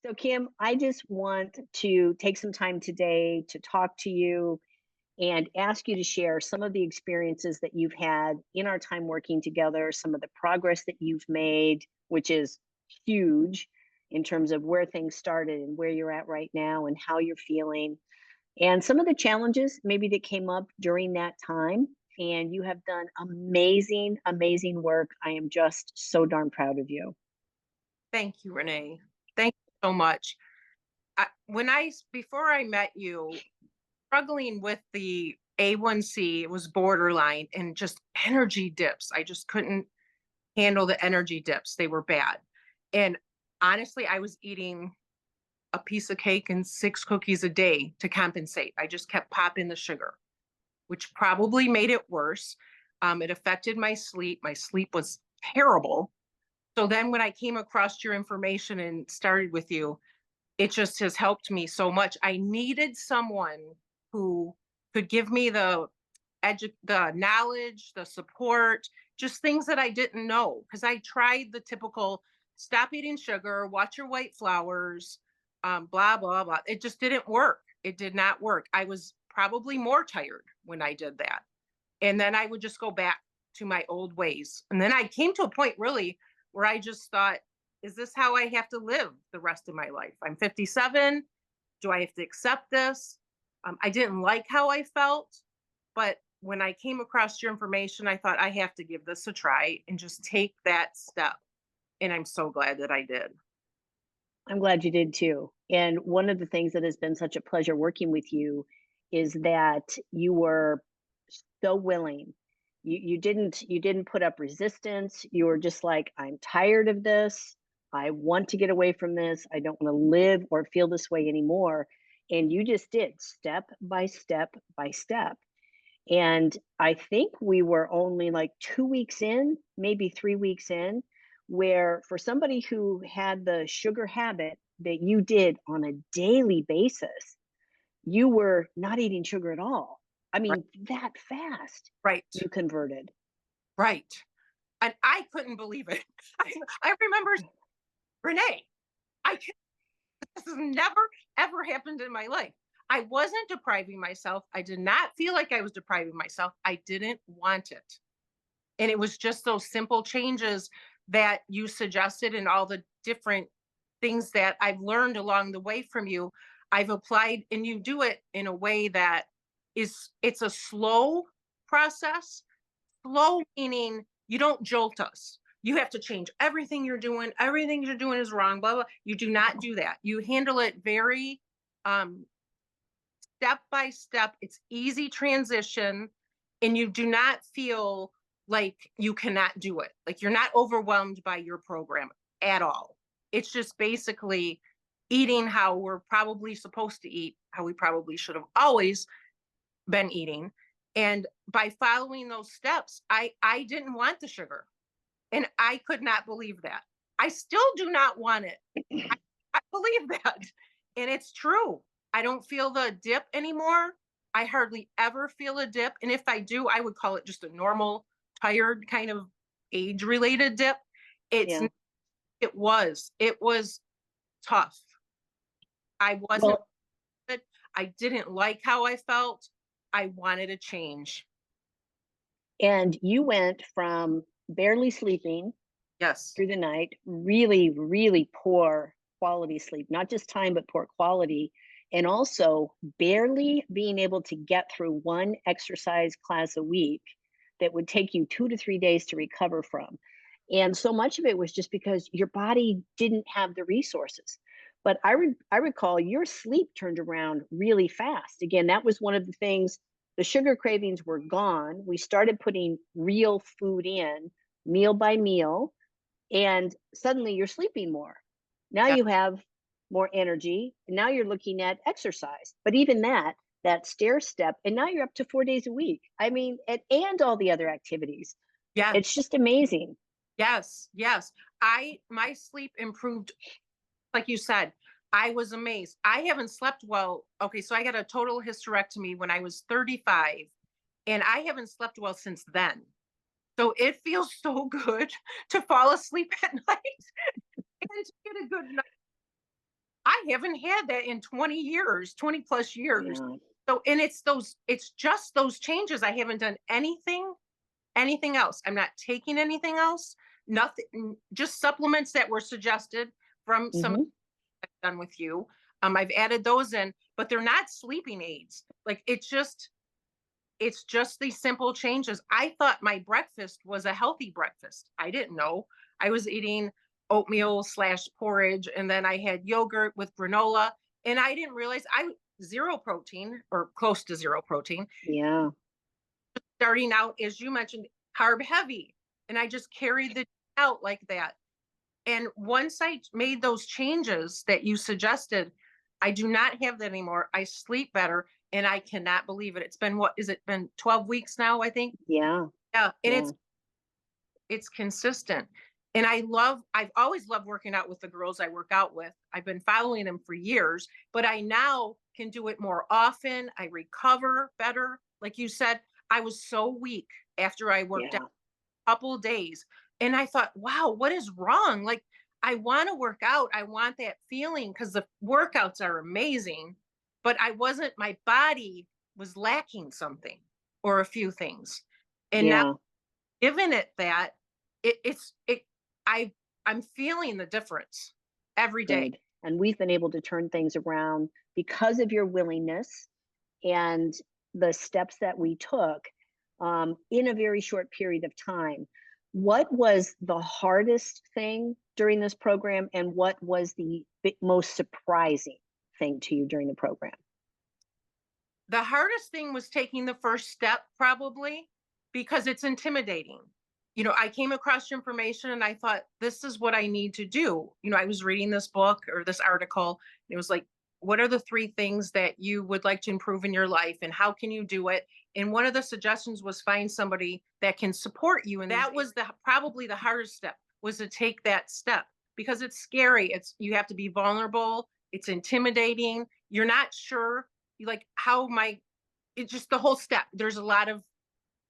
So, Kim, I just want to take some time today to talk to you and ask you to share some of the experiences that you've had in our time working together, some of the progress that you've made, which is huge in terms of where things started and where you're at right now and how you're feeling, and some of the challenges maybe that came up during that time. And you have done amazing, amazing work. I am just so darn proud of you. Thank you, Renee. Thank you so much. Before I met you, struggling with the A1C, it was borderline and just energy dips. I just couldn't handle the energy dips. They were bad. And honestly, I was eating a piece of cake and 6 cookies a day to compensate. I just kept popping the sugar, which probably made it worse. It affected my sleep. My sleep was terrible. So then when I came across your information and started with you, it just has helped me so much. I needed someone who could give me the knowledge, the support, just things that I didn't know. Because I tried the typical stop eating sugar, watch your white flowers, blah, blah, blah. It just didn't work. It did not work. I was probably more tired when I did that. And then I would just go back to my old ways. And then I came to a point really where I just thought, is this how I have to live the rest of my life? I'm 57. Do I have to accept this? I didn't like how I felt, but when I came across your information, I thought I have to give this a try and just take that step. And I'm so glad that I did. I'm glad you did too. And one of the things that has been such a pleasure working with you is that you were so willing. You didn't put up resistance. You were just like, I'm tired of this. I want to get away from this. I don't want to live or feel this way anymore. And you just did step by step by step. And I think we were only like 2 weeks in, maybe 3 weeks in, where for somebody who had the sugar habit that you did on a daily basis, you were not eating sugar at all. I Right. mean, that fast Right. you converted. Right. And I couldn't believe it. I remember, Renee, this has never, ever happened in my life. I wasn't depriving myself. I did not feel like I was depriving myself. I didn't want it. And it was just those simple changes that you suggested and all the different things that I've learned along the way from you. I've applied, and you do it in a way that it's a slow process. Slow meaning you don't jolt us. You have to change everything you're doing. Everything you're doing is wrong, blah, blah. You do not do that. You handle it very um, step by step. It's easy transition, and you do not feel like you cannot do it. Like you're not overwhelmed by your program at all. It's just basically eating how we're probably supposed to eat, how we probably should have always been eating. And by following those steps, I didn't want the sugar. And I could not believe that. I still do not want it. I believe that. And it's true. I don't feel the dip anymore. I hardly ever feel a dip. And if I do, I would call it just a normal, tired kind of age related dip. It's Yeah. it was tough. I wasn't Well, good. I didn't like how I felt. I wanted a change. and you went from barely sleeping Yes. through the night, really, really poor quality sleep, not just time, but poor quality. And also barely being able to get through one exercise class a week that would take you 2 to 3 days to recover from. And so much of it was just because your body didn't have the resources. But I recall your sleep turned around really fast. Again, that was one of the things. The sugar cravings were gone. We started putting real food in meal by meal, and suddenly you're sleeping more. Now Yeah. you have more energy, and now you're looking at exercise. But even that stair step, and now you're up to 4 days a week. I mean, and all the other activities. Yeah. It's just amazing. Yes. Yes. My sleep improved, like you said. I was amazed. I haven't slept well. Okay, so I got a total hysterectomy when I was 35, and I haven't slept well since then. So it feels so good to fall asleep at night and to get a good night. haven't had that in 20 years, 20 plus years. Yeah. So, and it's just those changes. I haven't done anything else. I'm not taking anything else. Nothing, just supplements that were suggested from some Hmm. I've done with you. I've added those in, but they're not sleeping aids. Like it's just these simple changes. I thought my breakfast was a healthy breakfast. I didn't know. I was eating oatmeal slash porridge, and then I had yogurt with granola, and I didn't realize zero protein or close to zero protein. Yeah. Starting out, as you mentioned, carb heavy, and I just carried the out like that. And once I made those changes that you suggested, I do not have that anymore. I sleep better, and I cannot believe it. It's been what is it been 12 weeks now, I think? Yeah. Yeah, and Yeah. it's consistent. And I've always loved working out with the girls I work out with. I've been following them for years, but I now can do it more often. I recover better. Like you said, I was so weak after I worked out Yeah. a couple of days. And I thought, wow, what is wrong? Like, I want to work out. I want that feeling because the workouts are amazing, but my body was lacking something or a few things. And now Yeah. given it that, it's it I I'm feeling the difference every day. Good. And we've been able to turn things around because of your willingness and the steps that we took in a very short period of time. What was the hardest thing during this program, and what was the most surprising thing to you during the program? The hardest thing was taking the first step, probably because it's intimidating. I came across your information and I thought, this is what I need to do. I was reading this book or this article, and it was like, what are the three things that you would like to improve in your life and how can you do it? And one of the suggestions was find somebody that can support you. And that was probably the hardest step, was to take that step because it's scary. You have to be vulnerable. It's intimidating. You're not sure like how my it's just the whole step. There's a lot of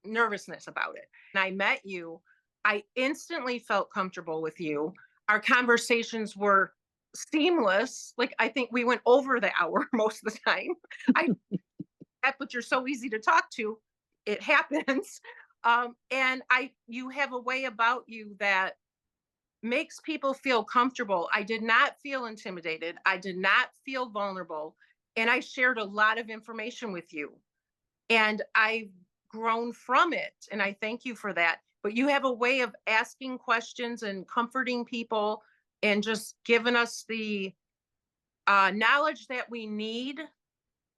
nervousness about it. And I met you. I instantly felt comfortable with you. Our conversations were seamless. Like I think we went over the hour most of the time. I but you're so easy to talk to. It happens. And you have a way about you that makes people feel comfortable. I did not feel intimidated. I did not feel vulnerable. And I shared a lot of information with you. And I've grown from it. And I thank you for that. But you have a way of asking questions and comforting people and just giving us the knowledge that we need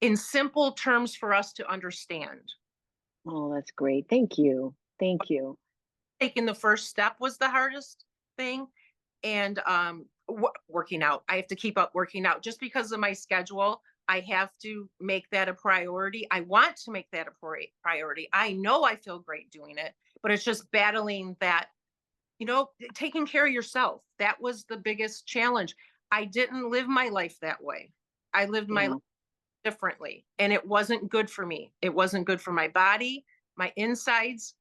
in simple terms for us to understand. Oh, that's great. Thank you. Thank you. Taking the first step was the hardest thing. And working out, I have to keep up working out just because of my schedule. I have to make that a priority. I want to make that a priority. I know I feel great doing it, but it's just battling that, taking care of yourself. That was the biggest challenge. I didn't live my life that way. I lived my Yeah. life differently, and it wasn't good for me. It wasn't good for my body, my insides,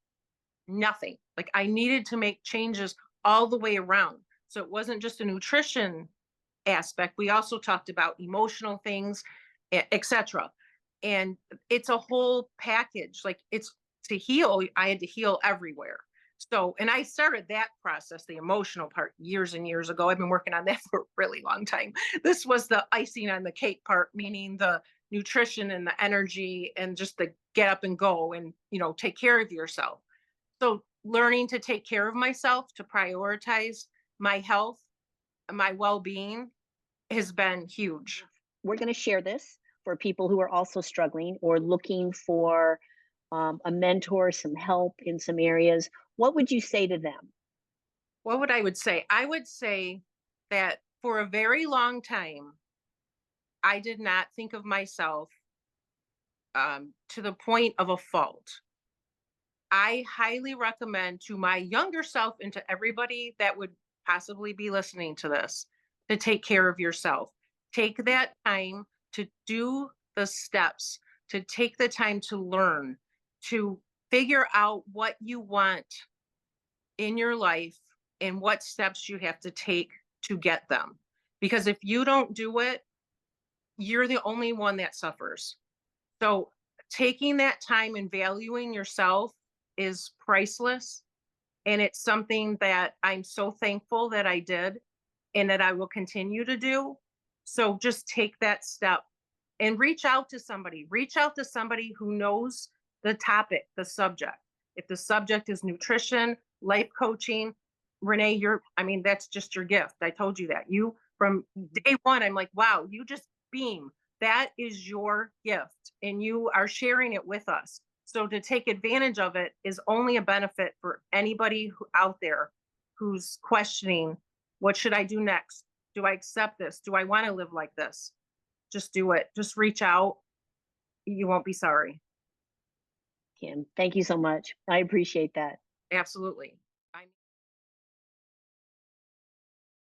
nothing. Like I needed to make changes all the way around. So it wasn't just a nutrition aspect. We also talked about emotional things, etc. And it's a whole package. Like it's to heal, I had to heal everywhere. So, and I started that process, the emotional part, years and years ago. I've been working on that for a really long time. This was the icing on the cake part, meaning the nutrition and the energy and just the get up and go and, take care of yourself. So, learning to take care of myself, to prioritize my health, my well being has been huge. We're going to share this for people who are also struggling or looking for a mentor, some help in some areas. What would you say to them? What would I would say? I would say that for a very long time, I did not think of myself to the point of a fault. I highly recommend to my younger self and to everybody that would possibly be listening to this to take care of yourself. Take that time to do the steps, to take the time to learn, to figure out what you want in your life and what steps you have to take to get them. because if you don't do it, you're the only one that suffers. So taking that time and valuing yourself is priceless. And it's something that I'm so thankful that I did and that I will continue to do. So just take that step and reach out to somebody who knows the topic, the subject. If the subject is nutrition, life coaching, Renee, I mean, that's just your gift. I told you that. You, from Mhm. day one, I'm like, wow, you just beam. That is your gift, and you are sharing it with us. So to take advantage of it is only a benefit for anybody out there who's questioning, what should I do next? Do I accept this? Do I want to live like this? Just do it. Just reach out. You won't be sorry. Kim, thank you so much. I appreciate that. Absolutely.